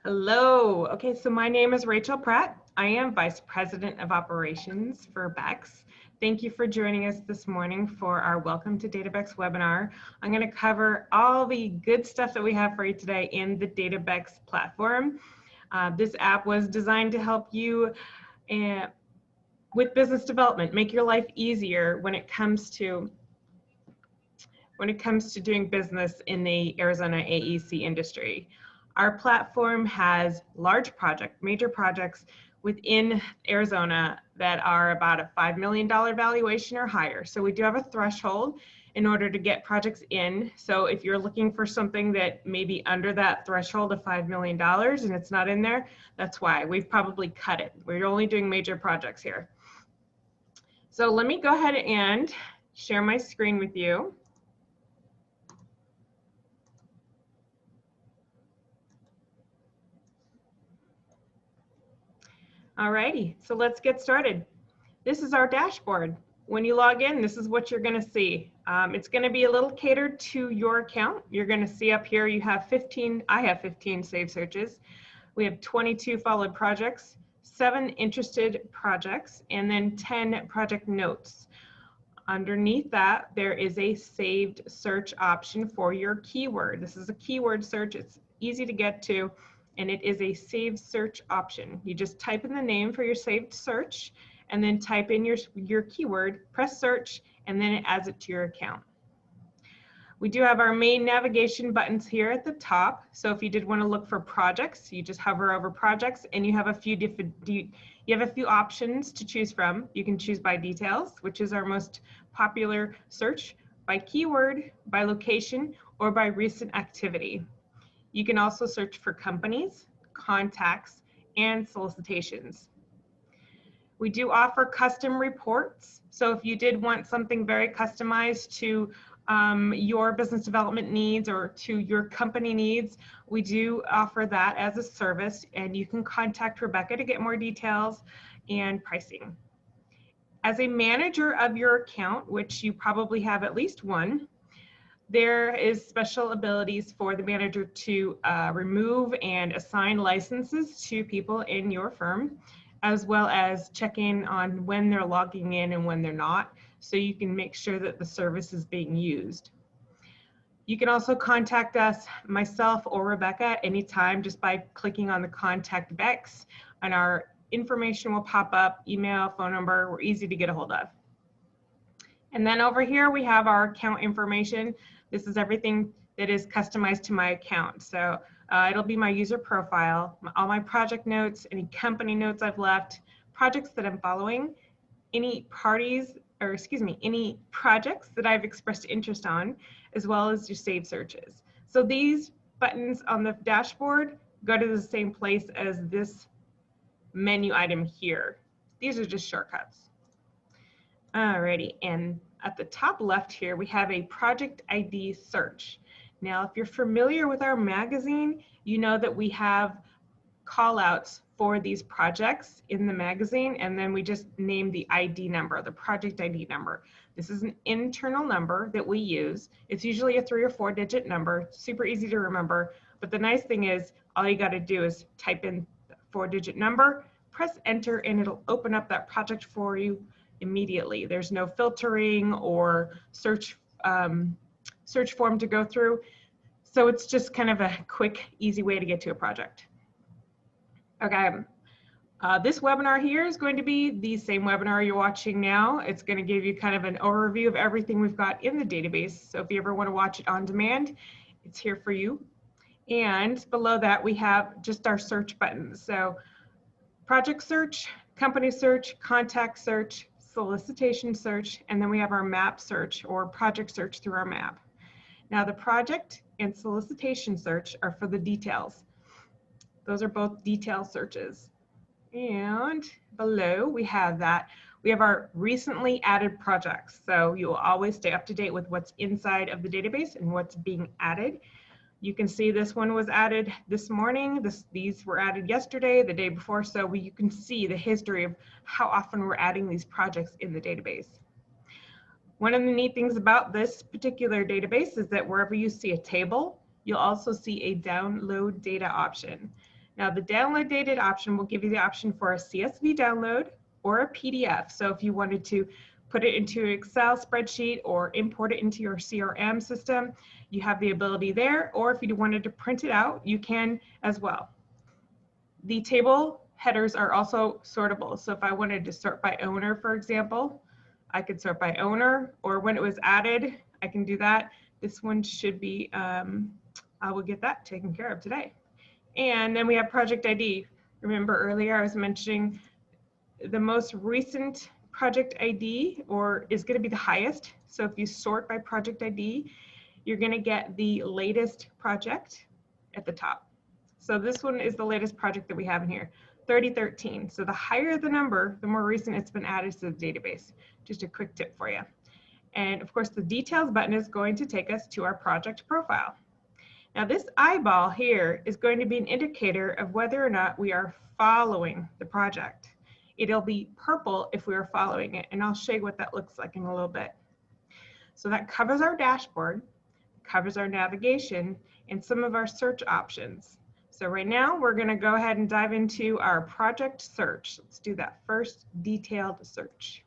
Hello. Okay, so my name is Rachel Pratt. I am Vice President of Operations for BEX. Thank you for joining us this morning for our Welcome to DATABEX webinar. I'm going to cover all the good stuff that we have for you today in the DATABEX platform. This app was designed to help you with business development, make your life easier when it comes to doing business in the Arizona AEC industry. Our platform has major projects within Arizona that are about a $5 million valuation or higher. So we do have a threshold in order to get projects in. So if you're looking for something that may be under that threshold of $5 million and it's not in there, that's why. We've probably cut it. We're only doing major projects here. So let me go ahead and share my screen with you. Alrighty, so let's get started. This is our dashboard. When you log in, this is what you're gonna see. It's gonna be a little catered to your account. You're gonna see up here, you have 15, I have 15 saved searches. We have 22 followed projects, 7 interested projects, and then 10 project notes. Underneath that, there is a saved search option for your keyword. This is a keyword search. It's easy to get to, and it is a saved search option. You just type in the name for your saved search, and then type in your keyword, press search, and then it adds it to your account. We do have our main navigation buttons here at the top. So if you did want to look for projects, you just hover over projects, and you have a few options to choose from. You can choose by details, which is our most popular search, by keyword, by location, or by recent activity. You can also search for companies, contacts, and solicitations. We do offer custom reports. So if you did want something very customized to your business development needs or to your company needs, we do offer that as a service, and you can contact Rebecca to get more details and pricing. As a manager of your account, which you probably have at least one, there is special abilities for the manager to remove and assign licenses to people in your firm, as well as check in on when they're logging in and when they're not, so you can make sure that the service is being used. You can also contact us, myself or Rebecca, anytime just by clicking on the Contact BEX, and our information will pop up, email, phone number. We're easy to get a hold of. And then over here we have our account information. This is everything that is customized to my account. So it'll be my user profile, all my project notes, any company notes I've left, projects that I'm following, any projects that I've expressed interest on, as well as your saved searches. So these buttons on the dashboard go to the same place as this menu item here. These are just shortcuts. Alrighty, and at the top left here, we have a project ID search. Now, if you're familiar with our magazine, you know that we have call outs for these projects in the magazine, and then we just name the ID number, the project ID number. This is an internal number that we use. It's usually a 3 or 4 digit number, super easy to remember. But the nice thing is, all you gotta do is type in the 4-digit number, press enter, and it'll open up that project for you immediately. There's no filtering or search form to go through. So it's just kind of a quick, easy way to get to a project. Okay, this webinar here is going to be the same webinar you're watching now. It's going to give you kind of an overview of everything we've got in the database. So if you ever want to watch it on demand, it's here for you. And below that, we have just our search buttons. So project search, company search, contact search, solicitation search, and then we have our map search or project search through our map. Now the project and solicitation search are for the details. Those are both detail searches. And below we have our recently added projects. So you will always stay up to date with what's inside of the database and what's being added. You can see this one was added this morning. These were added yesterday, the day before. So you can see the history of how often we're adding these projects in the database. One of the neat things about this particular database is that wherever you see a table, you'll also see a download data option. Now the download dated option will give you the option for a CSV download or a PDF. So if you wanted to put it into an Excel spreadsheet or import it into your CRM system, you have the ability there. Or if you wanted to print it out, you can as well. The table headers are also sortable. So if I wanted to sort by owner, for example, I could sort by owner, or when it was added, I can do that. This one should be, I will get that taken care of today. And then we have project ID. Remember earlier I was mentioning the most recent project ID is going to be the highest. So if you sort by project ID, you're going to get the latest project at the top. So this one is the latest project that we have in here, 3013. So the higher the number, the more recent it's been added to the database. Just a quick tip for you. And of course, the details button is going to take us to our project profile. Now this eyeball here is going to be an indicator of whether or not we are following the project. It'll be purple if we are following it, and I'll show you what that looks like in a little bit. So that covers our dashboard, covers our navigation, and some of our search options. So right now we're going to go ahead and dive into our project search. Let's do that first, detailed search.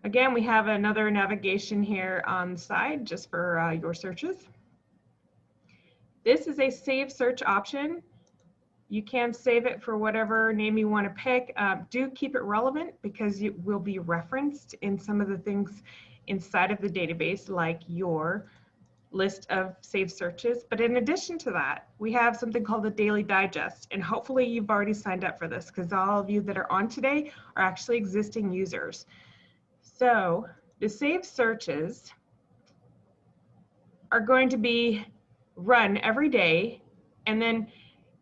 Again, we have another navigation here on the side just for your searches. This is a save search option. You can save it for whatever name you want to pick. Do keep it relevant because it will be referenced in some of the things inside of the database, like your list of saved searches. But in addition to that, we have something called the Daily Digest. And hopefully you've already signed up for this because all of you that are on today are actually existing users. So the saved searches are going to be run every day and then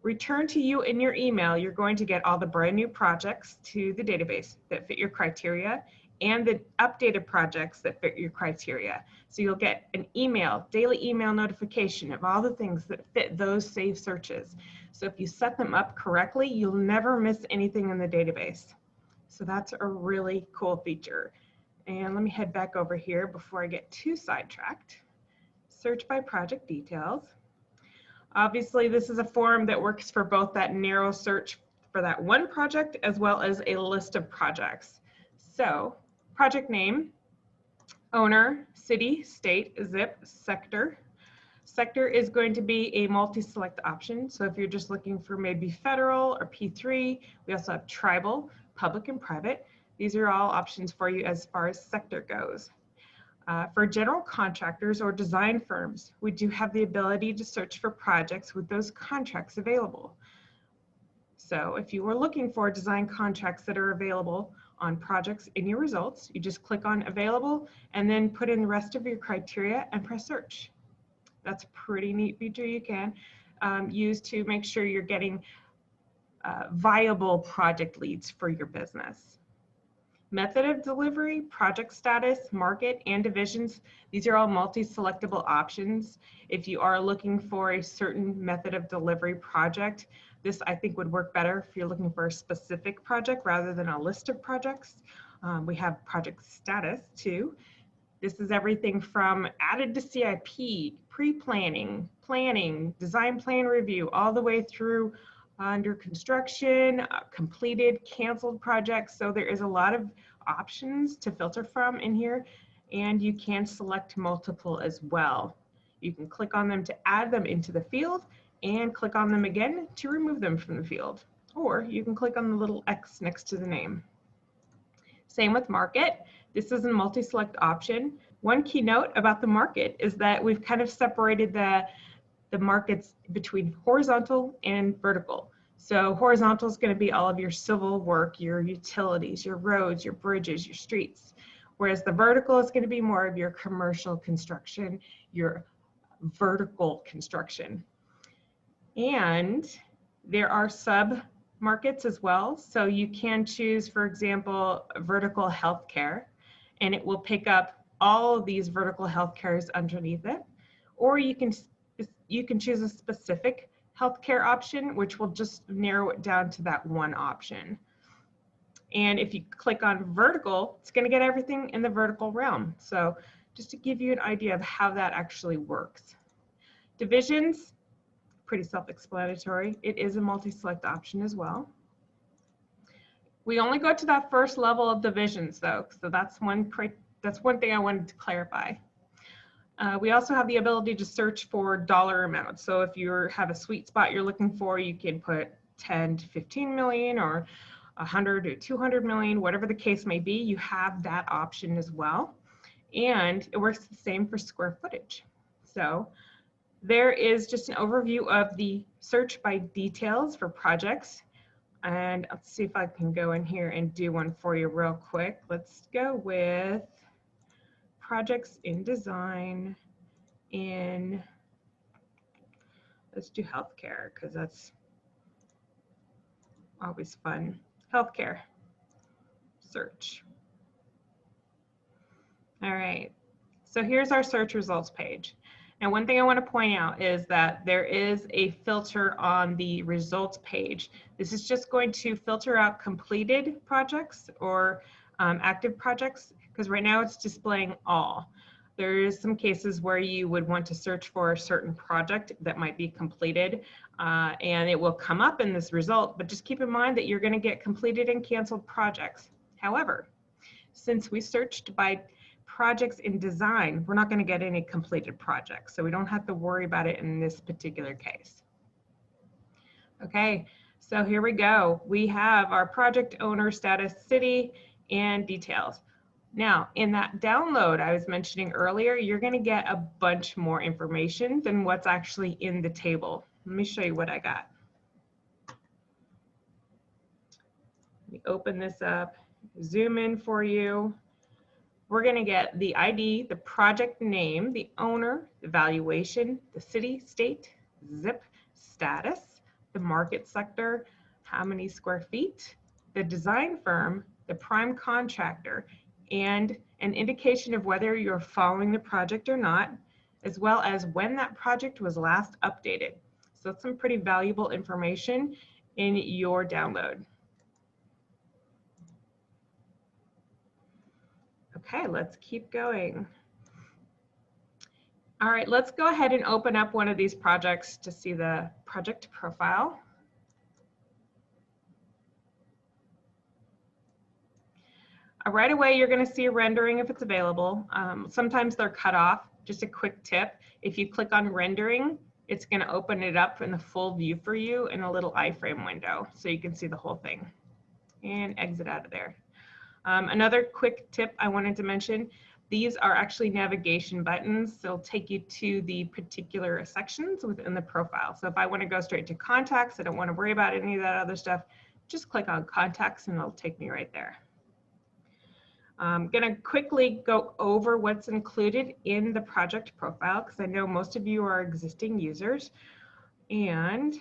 return to you in your email. You're going to get all the brand new projects to the database that fit your criteria and the updated projects that fit your criteria. So you'll get an email, daily email notification of all the things that fit those saved searches. So if you set them up correctly, you'll never miss anything in the database. So that's a really cool feature. And let me head back over here before I get too sidetracked. Search by project details. Obviously, this is a form that works for both that narrow search for that one project as well as a list of projects. So, project name, owner, city, state, zip, sector. Sector is going to be a multi-select option. So if you're just looking for maybe federal or P3, we also have tribal, public, and private. These are all options for you as far as sector goes. For general contractors or design firms, we do have the ability to search for projects with those contracts available. So if you were looking for design contracts that are available on projects in your results, you just click on available and then put in the rest of your criteria and press search. That's a pretty neat feature you can use to make sure you're getting viable project leads for your business. Method of delivery, project status, market, and divisions. These are all multi-selectable options. If you are looking for a certain method of delivery project, this I think would work better if you're looking for a specific project rather than a list of projects. We have project status too. This is everything from added to CIP, pre-planning, planning, design plan review, all the way through under construction, completed, canceled projects. So there is a lot of options to filter from in here, and you can select multiple as well. You can click on them to add them into the field and click on them again to remove them from the field. Or you can click on the little X next to the name. Same with market. This is a multi-select option. One key note about the market is that we've kind of separated the markets between horizontal and vertical. So horizontal is going to be all of your civil work, your utilities, your roads, your bridges, your streets. Whereas the vertical is going to be more of your commercial construction, your vertical construction. And there are sub markets as well. So you can choose, for example, vertical healthcare, and it will pick up all of these vertical healthcares underneath it. Or you can choose a specific healthcare option, which will just narrow it down to that one option. And if you click on vertical, it's going to get everything in the vertical realm. So just to give you an idea of how that actually works. Divisions, pretty self-explanatory. It is a multi-select option as well. We only go to that first level of divisions though, so that's one thing I wanted to clarify. We also have the ability to search for dollar amounts. So if you have a sweet spot you're looking for, you can put 10 to 15 million or 100 to 200 million, whatever the case may be, you have that option as well. And it works the same for square footage. So there is just an overview of the search by details for projects. And let's see if I can go in here and do one for you real quick. Let's go with projects in design in, let's do healthcare because that's always fun. Healthcare search. All right, so here's our search results page. Now, one thing I want to point out is that there is a filter on the results page. This is just going to filter out completed projects or active projects, because right now it's displaying all. There is some cases where you would want to search for a certain project that might be completed, and it will come up in this result, but just keep in mind that you're going to get completed and canceled projects. However, since we searched by projects in design, we're not going to get any completed projects, so we don't have to worry about it in this particular case. Okay, so here we go. We have our project owner, status, city, and details. Now, in that download I was mentioning earlier, you're going to get a bunch more information than what's actually in the table. Let me show you what I got. Let me open this up, zoom in for you. We're going to get the ID, the project name, the owner, the valuation, the city, state, zip, status, the market sector, how many square feet, the design firm, the prime contractor, and an indication of whether you're following the project or not, as well as when that project was last updated. So that's some pretty valuable information in your download. Okay, let's keep going. All right, let's go ahead and open up one of these projects to see the project profile. Right away, you're going to see a rendering if it's available. Sometimes they're cut off. Just a quick tip, if you click on rendering, it's going to open it up in the full view for you in a little iframe window so you can see the whole thing. And exit out of there. Another quick tip I wanted to mention, these are actually navigation buttons. They'll take you to the particular sections within the profile. So if I want to go straight to contacts, I don't want to worry about any of that other stuff, just click on contacts and it'll take me right there. I'm going to quickly go over what's included in the project profile because I know most of you are existing users. And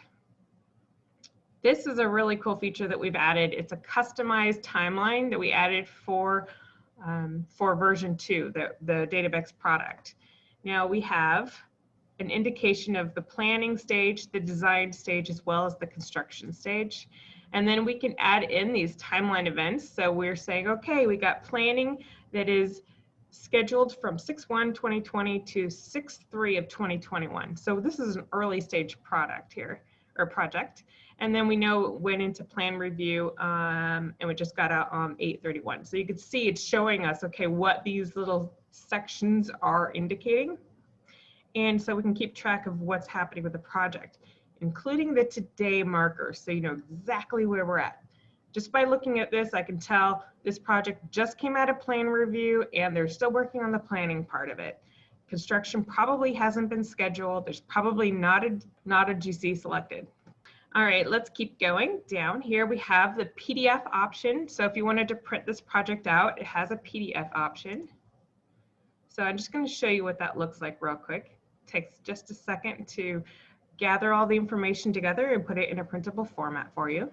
this is a really cool feature that we've added. It's a customized timeline that we added for version 2, the DATABEX product. Now we have an indication of the planning stage, the design stage, as well as the construction stage. And then we can add in these timeline events. So we're saying, okay, we got planning that is scheduled from 6/1/2020 to 6/3 of 2021. So this is an early stage product here, or project. And then we know it went into plan review and we just got out on 8/31. So you can see it's showing us, okay, what these little sections are indicating. And so we can keep track of what's happening with the project, including the today marker, so you know exactly where we're at. Just by looking at this, I can tell this project just came out of plan review and they're still working on the planning part of it. Construction probably hasn't been scheduled. There's probably not a GC selected. All right, let's keep going. Down here we have the PDF option. So if you wanted to print this project out, it has a PDF option. So I'm just going to show you what that looks like real quick. It takes just a second to gather all the information together and put it in a printable format for you.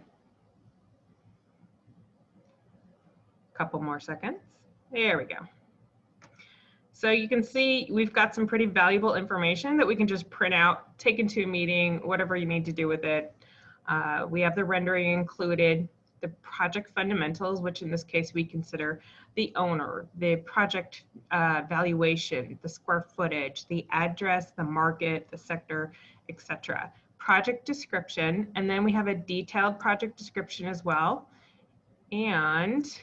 Couple more seconds. There we go. So you can see we've got some pretty valuable information that we can just print out, take into a meeting, whatever you need to do with it. We have the rendering included, the project fundamentals, which in this case we consider the owner, the project valuation, the square footage, the address, the market, the sector, etc. project description, and then we have a detailed project description as well, and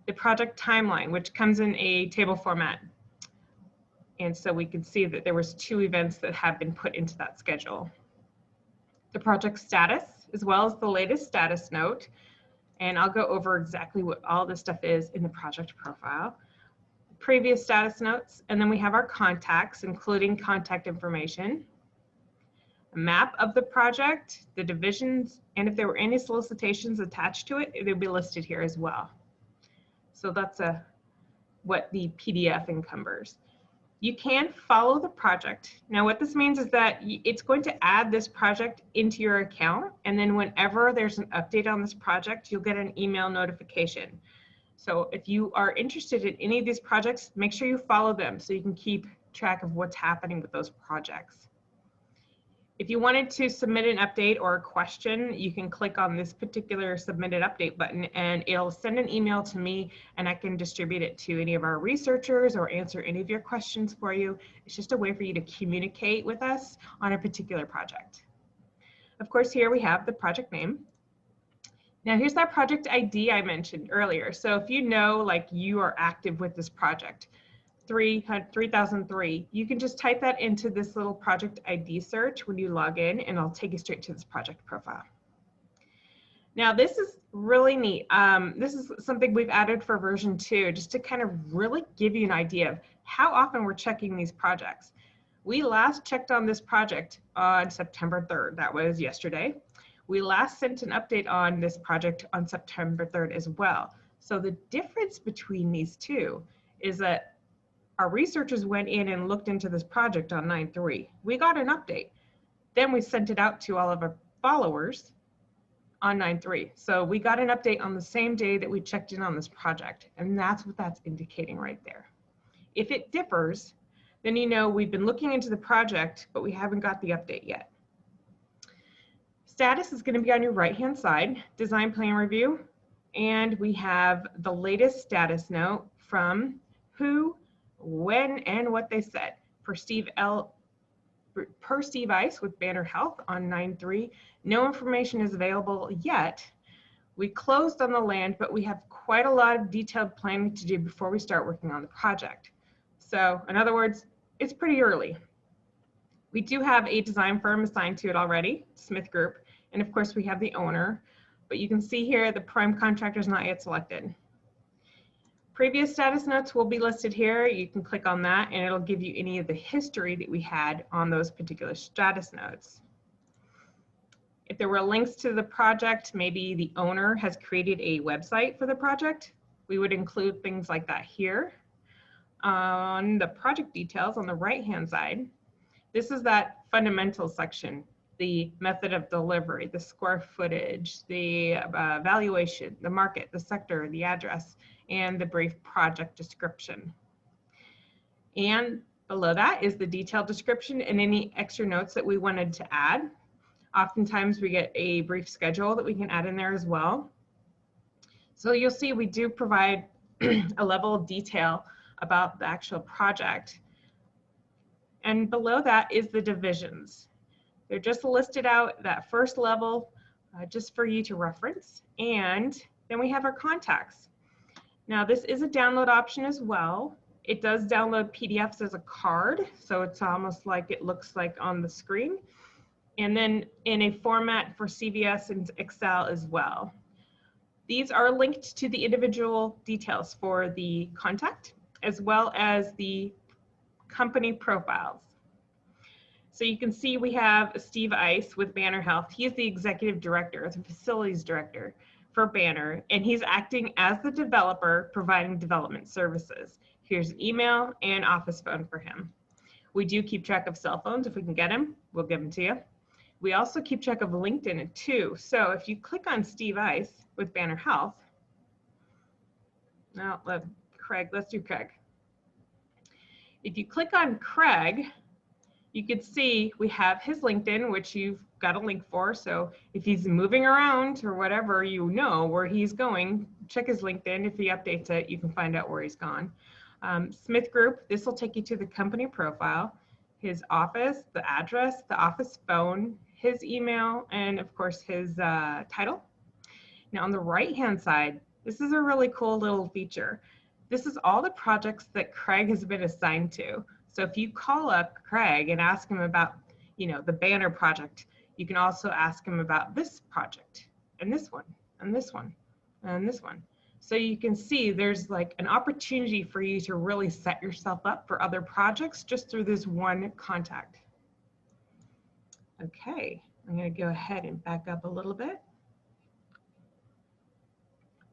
the project timeline, which comes in a table format. And so we can see that there was 2 events that have been put into that schedule. The project status, as well as the latest status note. And I'll go over exactly what all this stuff is in the project profile. Previous status notes, and then we have our contacts, including contact information, a map of the project, the divisions, and if there were any solicitations attached to it, it would be listed here as well. So that's what the PDF encumbers. You can follow the project. Now what this means is that it's going to add this project into your account, and then whenever there's an update on this project, you'll get an email notification. So if you are interested in any of these projects, make sure you follow them so you can keep track of what's happening with those projects. If you wanted to submit an update or a question, you can click on this particular submit an update button and it'll send an email to me and I can distribute it to any of our researchers or answer any of your questions for you. It's just a way for you to communicate with us on a particular project. Of course, here we have the project name. Now here's that project ID I mentioned earlier. So if you know like you are active with this project, 3003, you can just type that into this little project ID search when you log in and I'll take you straight to this project profile. Now this is really neat. This is something we've added for version 2 just to kind of really give you an idea of how often we're checking these projects. We last checked on this project on September 3rd. That was yesterday. We last sent an update on this project on September 3rd as well. So the difference between these two is that our researchers went in and looked into this project on 9/3. We got an update. Then we sent it out to all of our followers on 9/3. So we got an update on the same day that we checked in on this project. And that's what that's indicating right there. If it differs, then you know we've been looking into the project, but we haven't got the update yet. Status is going to be on your right-hand side, design plan review, and we have the latest status note from who, when, and what they said. Per Steve Ice with Banner Health on 9/3, no information is available yet. We closed on the land, but we have quite a lot of detailed planning to do before we start working on the project. So in other words, it's pretty early. We do have a design firm assigned to it already, Smith Group, and of course we have the owner, but you can see here the prime contractor is not yet selected. Previous status notes will be listed here. You can click on that and it'll give you any of the history that we had on those particular status notes. If there were links to the project, maybe the owner has created a website for the project, we would include things like that here. On the project details on the right-hand side, this is that fundamental section, the method of delivery, the square footage, the valuation, the market, the sector, the address, and the brief project description. And below that is the detailed description and any extra notes that we wanted to add. Oftentimes we get a brief schedule that we can add in there as well. So you'll see we do provide a level of detail about the actual project. And below that is the divisions. They're just listed out that first level just for you to reference. And then we have our contacts. Now this is a download option as well. It does download PDFs as a card, so it's almost like it looks like on the screen. And then in a format for CVS and Excel as well. These are linked to the individual details for the contact, as well as the company profiles. So you can see we have Steve Ice with Banner Health. He is the executive director, the facilities director for Banner, and he's acting as the developer providing development services. Here's an email and office phone for him. We do keep track of cell phones. If we can get them, we'll give them to you. We also keep track of LinkedIn too. So if you click on Steve Ice with Banner Health, now let's do Craig. If you click on Craig, you can see we have his LinkedIn, which you've got a link for. So if he's moving around or whatever, you know where he's going, check his LinkedIn. If he updates it, you can find out where he's gone. Smith Group, this will take you to the company profile, his office, the address, the office phone, his email and of course his title. Now on the right-hand side, this is a really cool little feature. This is all the projects that Craig has been assigned to. So if you call up Craig and ask him about, the banner project, you can also ask him about this project and this one and this one and this one. So you can see there's like an opportunity for you to really set yourself up for other projects just through this one contact. Okay, I'm going to go ahead and back up a little bit.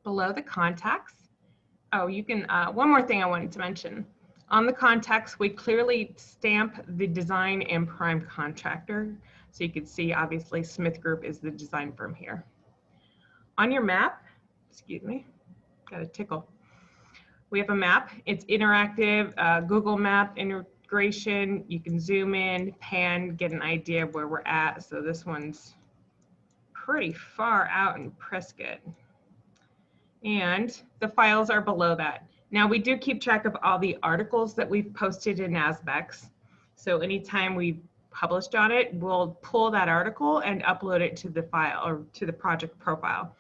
Below the contacts, oh, you can, one more thing I wanted to mention. On the contacts, we clearly stamp the design and prime contractor. So you can see, obviously, Smith Group is the design firm here. On your map, excuse me, got a tickle. We have a map. It's interactive, Google Map integration. You can zoom in, pan, get an idea of where we're at. So this one's pretty far out in Prescott. And the files are below that. Now we do keep track of all the articles that we've posted in DATABEX. So anytime we published on it, we'll pull that article and upload it to the file or to the project profile.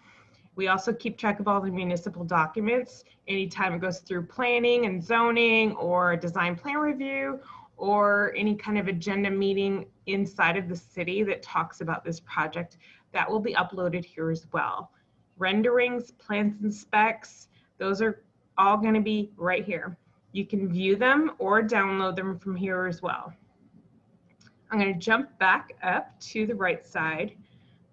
We also keep track of all the municipal documents. Anytime it goes through planning and zoning or design plan review or any kind of agenda meeting inside of the city that talks about this project, that will be uploaded here as well. Renderings, plans and specs, those are all going to be right here. You can view them or download them from here as well. I'm going to jump back up to the right side.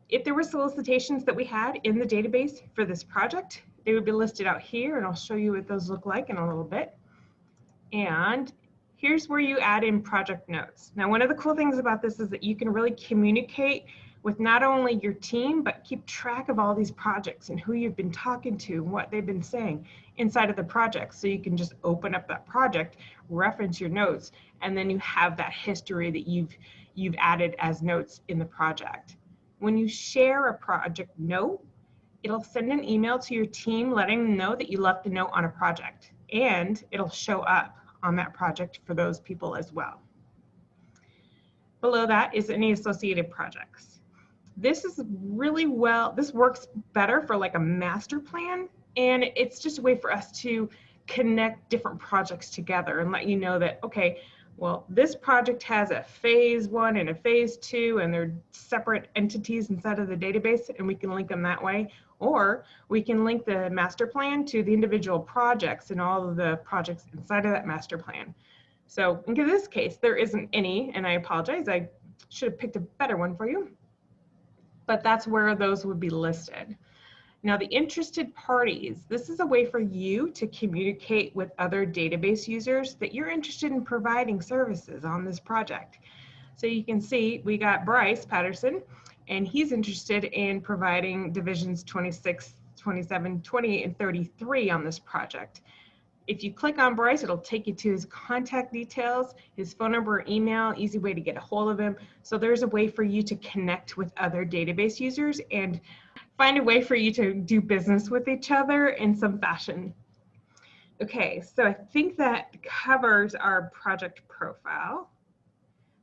If there were solicitations that we had in the database for this project, they would be listed out here, and I'll show you what those look like in a little bit. And here's where you add in project notes. Now, one of the cool things about this is that you can really communicate with not only your team, but keep track of all these projects and who you've been talking to and what they've been saying inside of the project. So you can just open up that project, reference your notes, and then you have that history that you've added as notes in the project. When you share a project note, it'll send an email to your team letting them know that you left a note on a project, and it'll show up on that project for those people as well. Below that is any associated projects. This is really this works better for like a master plan, and it's just a way for us to connect different projects together and let you know that, okay, well, this project has a phase 1 and a phase 2, and they're separate entities inside of the database, and we can link them that way. Or we can link the master plan to the individual projects and all of the projects inside of that master plan. So in this case, there isn't any, and I apologize, I should have picked a better one for you. But that's where those would be listed. Now, the interested parties, this is a way for you to communicate with other database users that you're interested in providing services on this project. So you can see we got Bryce Patterson, and he's interested in providing divisions 26, 27, 28, and 33 on this project. If you click on Bryce, it'll take you to his contact details, his phone number, email, easy way to get a hold of him. So there's a way for you to connect with other database users and find a way for you to do business with each other in some fashion. Okay, so I think that covers our project profile.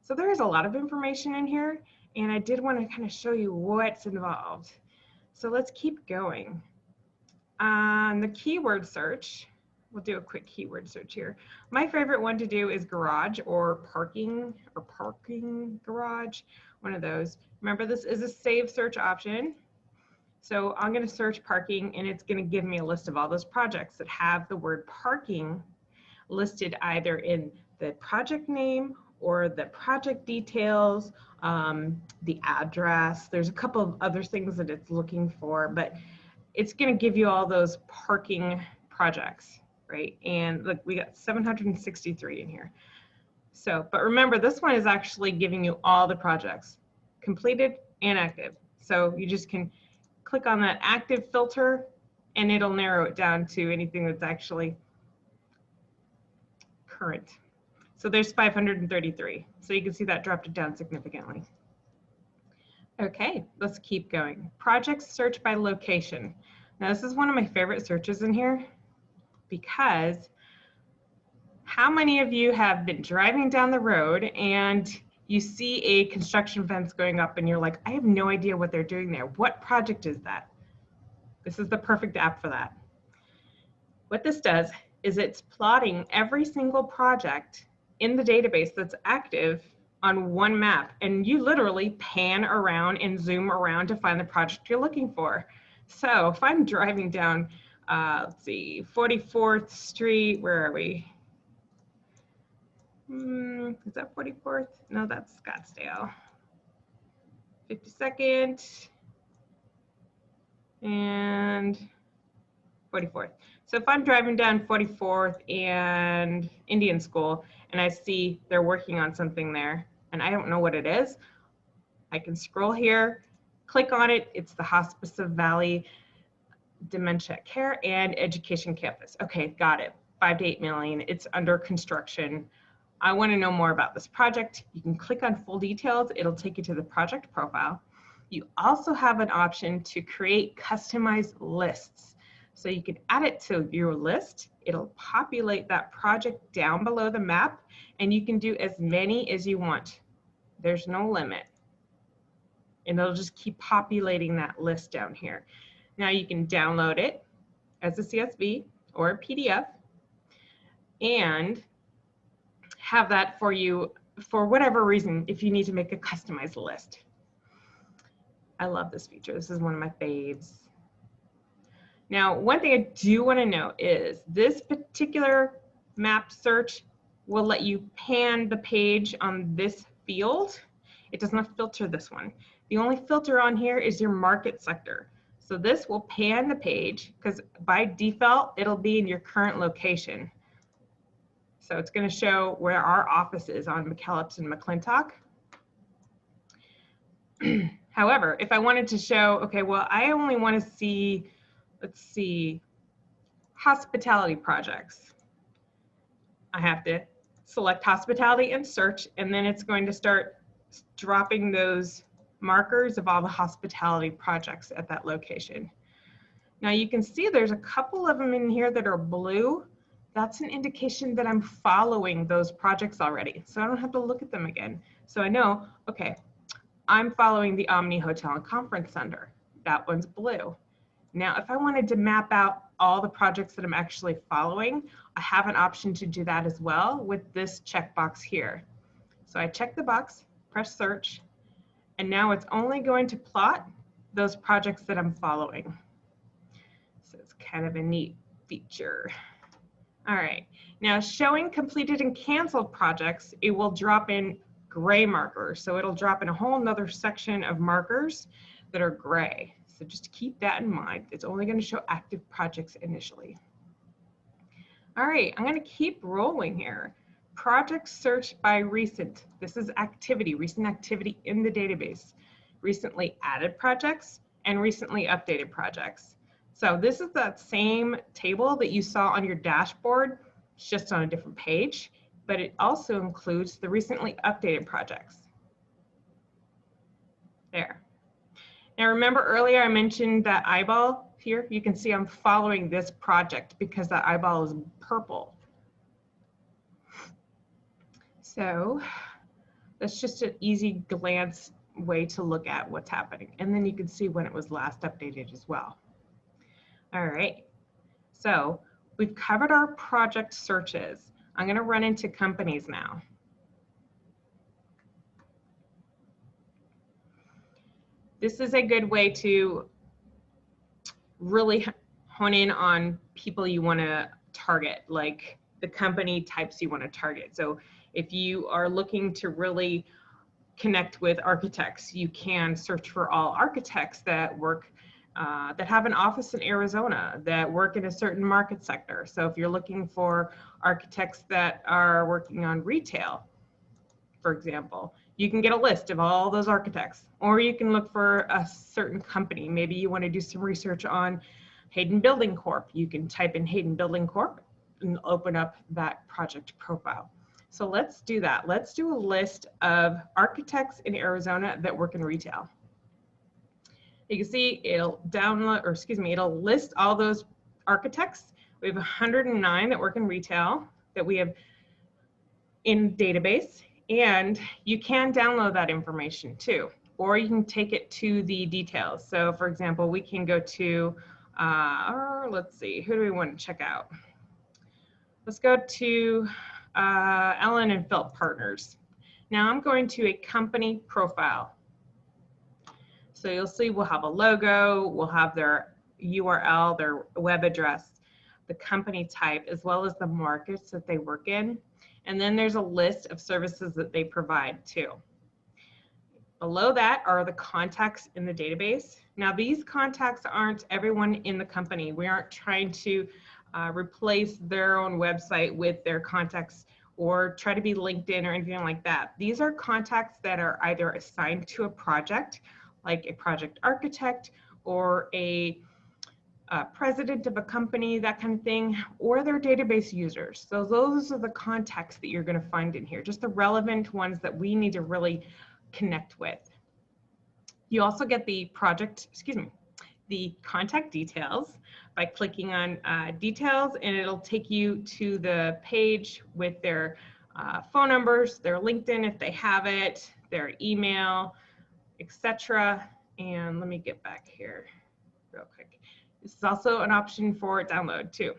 So there is a lot of information in here, and I did want to kind of show you what's involved. So let's keep going. On the keyword search, we'll do a quick keyword search here. My favorite one to do is garage or parking garage, one of those. Remember, this is a save search option. So I'm going to search parking, and it's going to give me a list of all those projects that have the word parking listed either in the project name or the project details, the address. There's a couple of other things that it's looking for, but it's going to give you all those parking projects. Right, and look, we got 763 in here. So, but remember, this one is actually giving you all the projects, completed and active. So you just can click on that active filter, and it'll narrow it down to anything that's actually current. So there's 533. So you can see that dropped it down significantly. Okay, let's keep going. Projects search by location. Now this is one of my favorite searches in here, because how many of you have been driving down the road and you see a construction fence going up and you're like, I have no idea what they're doing there. What project is that? This is the perfect app for that. What this does is it's plotting every single project in the database that's active on one map, and you literally pan around and zoom around to find the project you're looking for. So if I'm driving down, let's see, 44th Street, where are we? Is that 44th? No, that's Scottsdale. 52nd and 44th. So if I'm driving down 44th and Indian School and I see they're working on something there and I don't know what it is, I can scroll here, click on it. It's the Hospice of Valley Dementia Care and Education Campus. Okay, got it. 5 to 8 million. It's under construction. I want to know more about this project. You can click on full details. It'll take you to the project profile. You also have an option to create customized lists. So you can add it to your list. It'll populate that project down below the map, and you can do as many as you want. There's no limit. And it'll just keep populating that list down here. Now you can download it as a CSV or a PDF and have that for you for whatever reason if you need to make a customized list. I love this feature. This is one of my faves. Now, one thing I do want to note is this particular map search will let you pan the page on this field. It does not filter this one. The only filter on here is your market sector. So this will pan the page because by default, it'll be in your current location. So it's going to show where our office is on McKellips and McClintock. However, if I wanted to show, okay, well, I only want to see, let's see, hospitality projects. I have to select hospitality and search, and then it's going to start dropping those markers of all the hospitality projects at that location. Now you can see there's a couple of them in here that are blue. That's an indication that I'm following those projects already. So I don't have to look at them again. So I know, okay, I'm following the Omni Hotel and Conference Center. That one's blue. Now, if I wanted to map out all the projects that I'm actually following, I have an option to do that as well with this checkbox here. So I check the box, press search, and now it's only going to plot those projects that I'm following. So it's kind of a neat feature. All right, now showing completed and canceled projects, it will drop in gray markers. So it'll drop in a whole nother section of markers that are gray. So just keep that in mind. It's only going to show active projects initially. All right, I'm going to keep rolling here. Project search by recent. This is activity, recent activity in the database. Recently added projects and recently updated projects. So this is that same table that you saw on your dashboard, it's just on a different page, but it also includes the recently updated projects. There. Now remember earlier I mentioned that eyeball here? You can see I'm following this project because that eyeball is purple. So that's just an easy glance way to look at what's happening. And then you can see when it was last updated as well. All right, so we've covered our project searches. I'm going to run into companies now. This is a good way to really hone in on people you want to target, like the company types you want to target. So if you are looking to really connect with architects, you can search for all architects that work that have an office in Arizona, that work in a certain market sector. So if you're looking for architects that are working on retail, for example, you can get a list of all those architects, or you can look for a certain company. Maybe you want to do some research on Hayden Building Corp. You can type in Hayden Building Corp and open up that project profile. So let's do that. Let's do a list of architects in Arizona that work in retail. You can see it'll download, or excuse me, it'll list all those architects. We have 109 that work in retail that we have in database. And you can download that information too, or you can take it to the details. So for example, we can go to, let's see, who do we want to check out? Let's go to Ellen and Phil Partners. Now I'm going to a company profile. So you'll see we'll have a logo, we'll have their URL, their web address, the company type, as well as the markets that they work in. And then there's a list of services that they provide too. Below that are the contacts in the database. Now these contacts aren't everyone in the company. We aren't trying to replace their own website with their contacts or try to be LinkedIn or anything like that. These are contacts that are either assigned to a project, like a project architect or a president of a company, that kind of thing, or their database users. So those are the contacts that you're going to find in here, just the relevant ones that we need to really connect with. You also get the the contact details by clicking on details, and it'll take you to the page with their phone numbers, their LinkedIn if they have it, their email, etc. And let me get back here real quick. This is also an option for download too.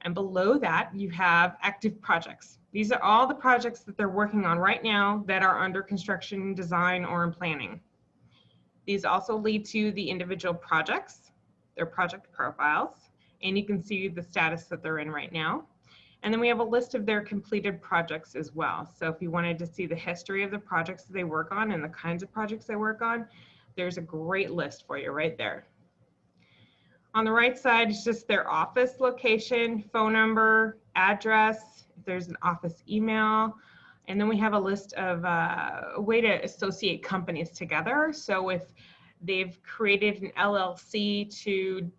And below that, you have active projects. These are all the projects that they're working on right now that are under construction, design, or in planning. These also lead to the individual projects, their project profiles, and you can see the status that they're in right now. And then we have a list of their completed projects as well. So if you wanted to see the history of the projects that they work on and the kinds of projects they work on, there's a great list for you right there. On the right side is just their office location, phone number, address, if there's an office email, and then we have a list of a way to associate companies together. So if they've created an LLC to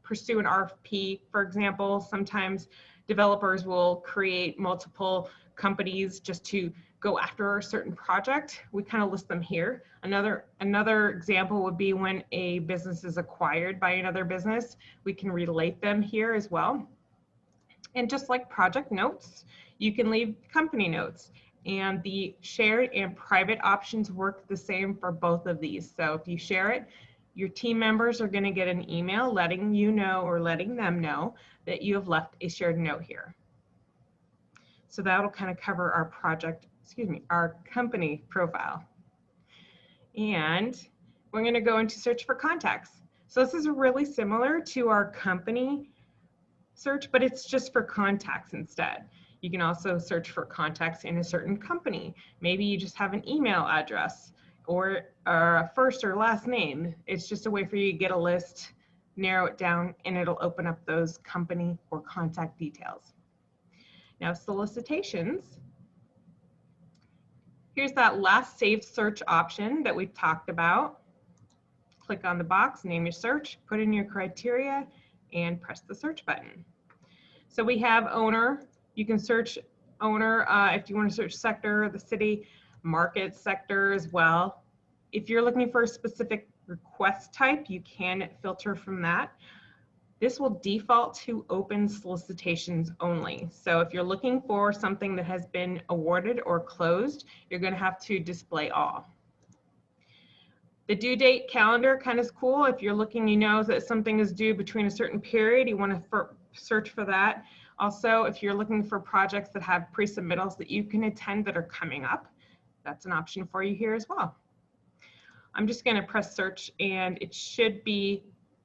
pursue an RFP, for example, sometimes developers will create multiple companies just to go after a certain project. We kind of list them here. Another example would be when a business is acquired by another business, we can relate them here as well. And just like project notes, you can leave company notes, and the shared and private options work the same for both of these. So if you share it, your team members are going to get an email letting you know or letting them know that you have left a shared note here. So that'll kind of cover our our company profile. And we're going to go into search for contacts. So this is really similar to our company search, but it's just for contacts instead. You can also search for contacts in a certain company. Maybe you just have an email address or a first or last name. It's just a way for you to get a list, narrow it down, and it'll open up those company or contact details. Now, solicitations. Here's that last saved search option that we've talked about. Click on the box, name your search, put in your criteria, and press the search button. So we have owner. You can search owner if you want to search sector, the city, market sector as well. If you're looking for a specific request type, you can filter from that. This will default to open solicitations only. So if you're looking for something that has been awarded or closed, you're going to have to display all. The due date calendar kind of is cool. If you're looking, you know that something is due between a certain period, you want to search for that. Also, if you're looking for projects that have pre-submittals that you can attend that are coming up, that's an option for you here as well. I'm just going to press search, and it should be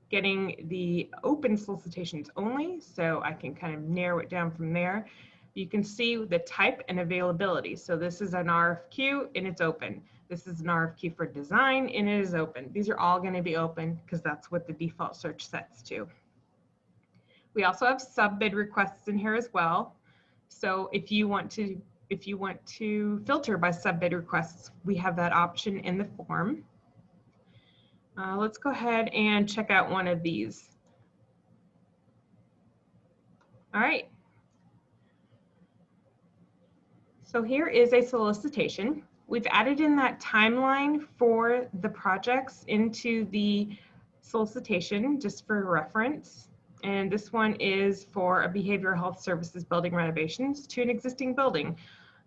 getting the open solicitations only, so I can kind of narrow it down from there. You can see the type and availability. So this is an RFQ and it's open. This is an RFQ for design and it is open. These are all going to be open because that's what the default search sets to. We also have sub-bid requests in here as well. So if you want to filter by sub-bid requests, we have that option in the form. Let's go ahead and check out one of these. All right. So here is a solicitation. We've added in that timeline for the projects into the solicitation just for reference. And this one is for a behavioral health services building renovations to an existing building.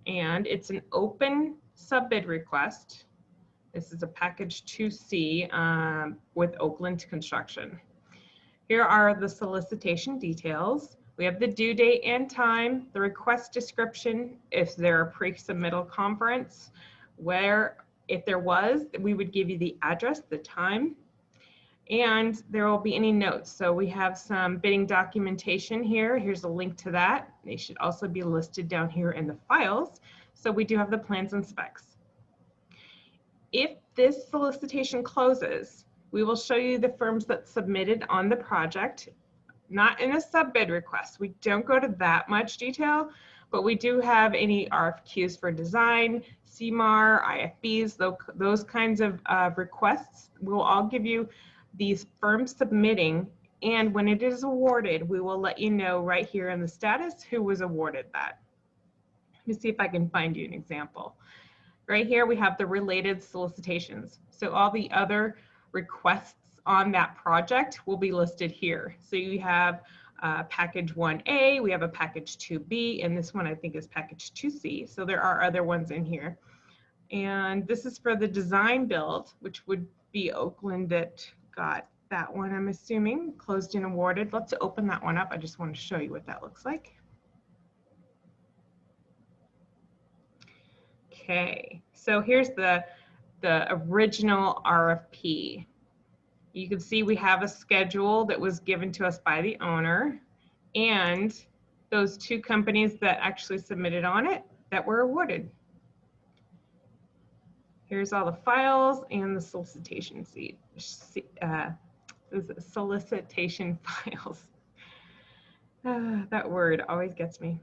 and it's an open sub-bid request. This is a package 2C with Oakland Construction. Here are the solicitation details. We have the due date and time, the request description, if there are pre-submittal conference, where if there was, we would give you the address, the time, and there will be any notes. So we have some bidding documentation here. Here's a link to that. They should also be listed down here in the files. So we do have the plans and specs. If this solicitation closes, we will show you the firms that submitted on the project, not in a sub-bid request. We don't go to that much detail, but we do have any RFQs for design, CMAR, IFBs, those kinds of requests. We'll all give you these firms submitting, and when it is awarded, we will let you know right here in the status who was awarded that. Let me see if I can find you an example. Right here, we have the related solicitations. So all the other requests on that project will be listed here. So you have package 1A, we have a package 2B, and this one I think is package 2C. So there are other ones in here. And this is for the design build, which would be Oakland that got that one, I'm assuming, closed and awarded. Let's open that one up. I just want to show you what that looks like. Okay, so here's the original RFP. You can see we have a schedule that was given to us by the owner and those two companies that actually submitted on it that were awarded. Here's all the files and the solicitation solicitation files. That word always gets me.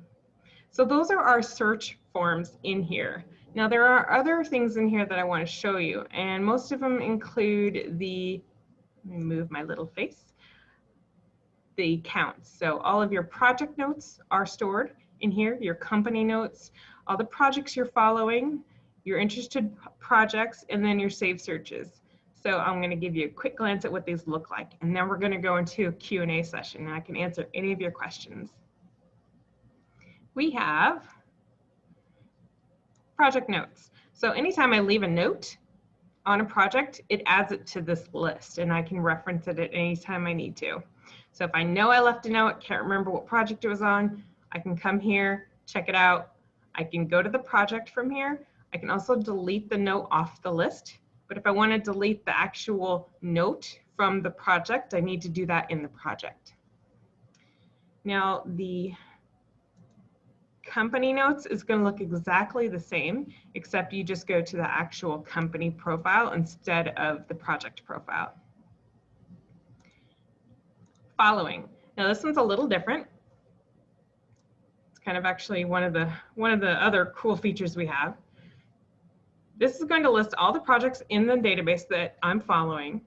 So those are our search forms in here. Now there are other things in here that I want to show you, and most of them include the, let me move my little face, the counts. So all of your project notes are stored in here, your company notes, all the projects you're following, your interested projects, and then your saved searches. So I'm going to give you a quick glance at what these look like, and then we're going to go into a Q&A session, and I can answer any of your questions. We have project notes. So anytime I leave a note on a project, it adds it to this list, and I can reference it at any time I need to. So if I know I left a note, can't remember what project it was on, I can come here, check it out. I can go to the project from here. I can also delete the note off the list. But if I want to delete the actual note from the project, I need to do that in the project. Now, the company notes is going to look exactly the same, except you just go to the actual company profile instead of the project profile. Following. Now this one's a little different. It's kind of actually one of the other cool features we have. This is going to list all the projects in the database that I'm following,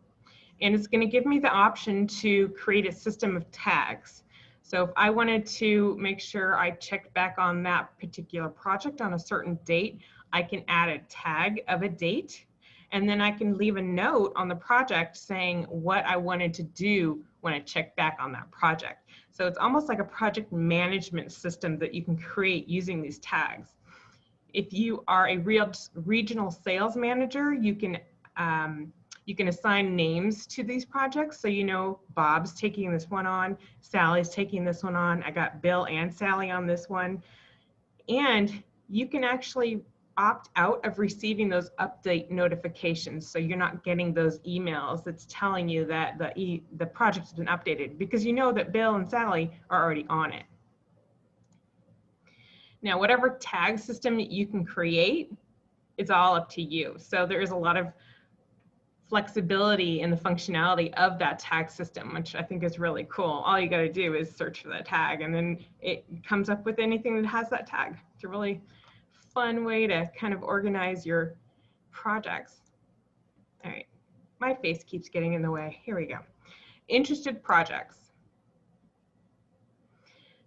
and it's going to give me the option to create a system of tags. So if I wanted to make sure I checked back on that particular project on a certain date, I can add a tag of a date, and then I can leave a note on the project saying what I wanted to do when I checked back on that project. So it's almost like a project management system that you can create using these tags. If you are a regional sales manager, you can assign names to these projects. So you know Bob's taking this one on, Sally's taking this one on, I got Bill and Sally on this one. And you can actually opt out of receiving those update notifications. So you're not getting those emails that's telling you that the project has been updated, because you know that Bill and Sally are already on it. Now, whatever tag system you can create, it's all up to you. So there is a lot of flexibility in the functionality of that tag system, which I think is really cool. All you got to do is search for that tag, and then it comes up with anything that has that tag. It's a really fun way to kind of organize your projects. All right, my face keeps getting in the way. Here we go. Interested projects.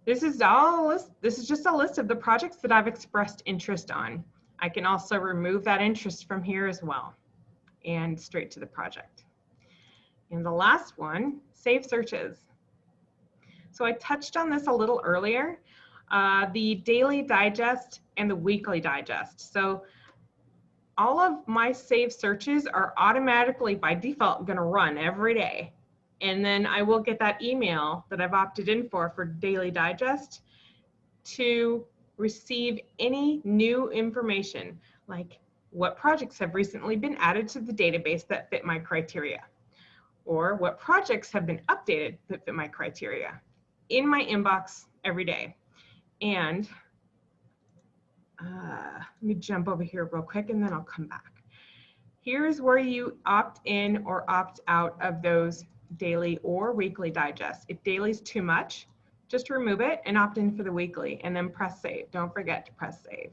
This is just a list of the projects that I've expressed interest on. I can also remove that interest from here as well, and straight to the project. And the last one, save searches. So I touched on this a little earlier. the daily digest and the weekly digest. So all of my saved searches are automatically by default going to run every day. And then I will get that email that I've opted in for daily digest to receive any new information, like what projects have recently been added to the database that fit my criteria, or what projects have been updated that fit my criteria in my inbox every day. And let me jump over here real quick and then I'll come back. Here's where you opt in or opt out of those daily or weekly digests. If daily's too much, just remove it and opt in for the weekly and then press save. Don't forget to press save.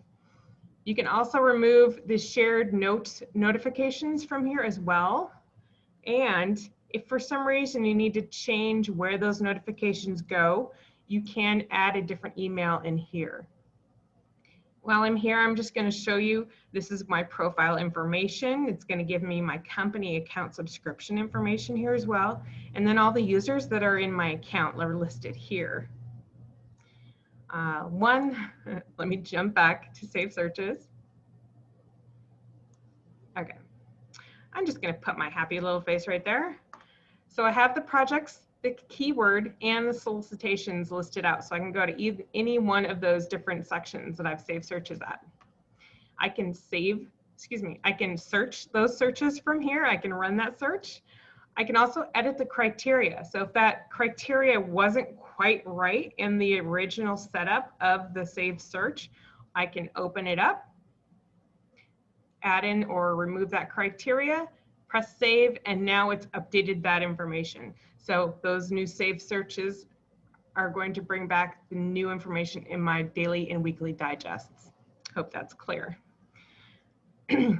You can also remove the shared notes notifications from here as well. And if for some reason you need to change where those notifications go, you can add a different email in here. While I'm here, I'm just going to show you, this is my profile information. It's going to give me my company account subscription information here as well. And then all the users that are in my account are listed here. Let me jump back to save searches. Okay, I'm just going to put my happy little face right there. So I have the projects, the keyword, and the solicitations listed out. So I can go to any one of those different sections that I've saved searches at. I can I can search those searches from here. I can run that search. I can also edit the criteria. So if that criteria wasn't quite right in the original setup of the saved search, I can open it up, add in or remove that criteria, press save, and now it's updated that information. So those new saved searches are going to bring back the new information in my daily and weekly digests. Hope that's clear.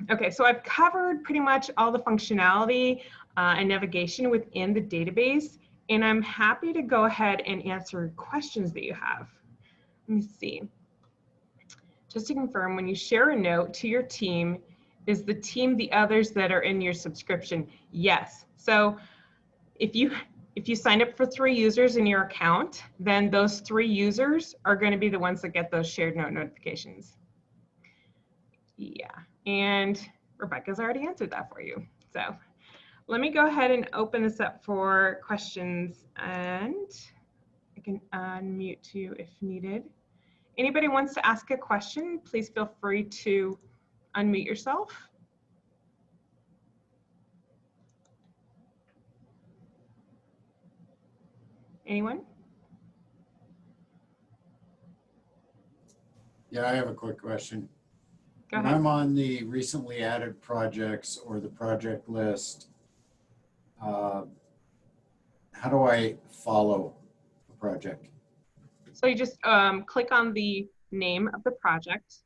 Okay, so I've covered pretty much all the functionality and navigation within the database, and I'm happy to go ahead and answer questions that you have. Let me see. Just to confirm, when you share a note to your team, is the team the others that are in your subscription? Yes. So if you sign up for 3 users in your account, then those 3 users are going to be the ones that get those shared note notifications. Yeah, and Rebecca's already answered that for you. So let me go ahead and open this up for questions, and I can unmute you if needed. Anybody wants to ask a question, please feel free to unmute yourself. Anyone? Yeah, I have a quick question. Go When ahead. I'm on the recently added projects or the project list, how do I follow a project? So you just click on the name of the project.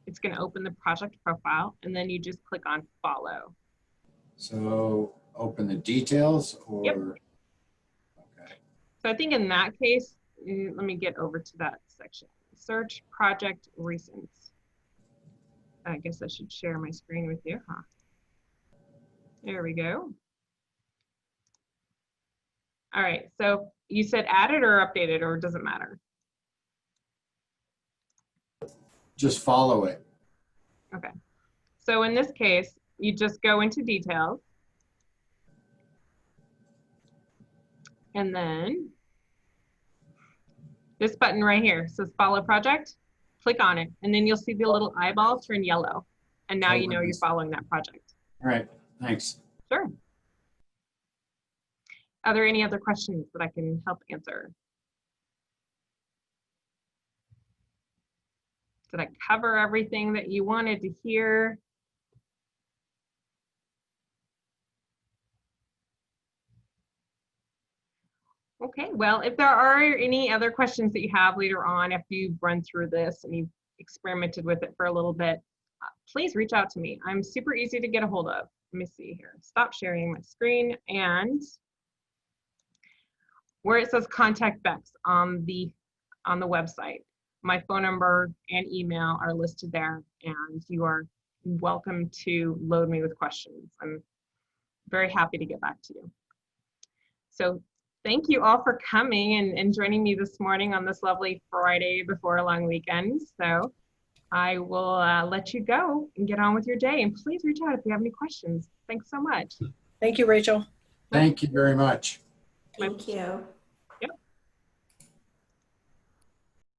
It's going to open the project profile, and then you just click on follow. So open the details or? Yep. Okay. So I think in that case, let me get over to that section. Search project recents. I guess I should share my screen with you, huh? There we go. All right, so you said added or updated, or does it matter? Just follow it. Okay. So in this case, you just go into details. And then this button right here says follow project. Click on it, and then you'll see the little eyeball turn yellow. And now you know you're following that project. All right, thanks. Sure. Are there any other questions that I can help answer? Did I cover everything that you wanted to hear? Okay, well, if there are any other questions that you have later on after you've run through this and you've experimented with it for a little bit, please reach out to me. I'm super easy to get a hold of. Let me see here. Stop sharing my screen, and where it says contact Bex on the website, my phone number and email are listed there, and you are welcome to load me with questions. I'm very happy to get back to you. So Thank you all for coming and joining me this morning on this lovely Friday before a long weekend. So I will let you go and get on with your day. And please reach out if you have any questions. Thanks so much. Thank you, Rachel. Thank you very much. Thank you.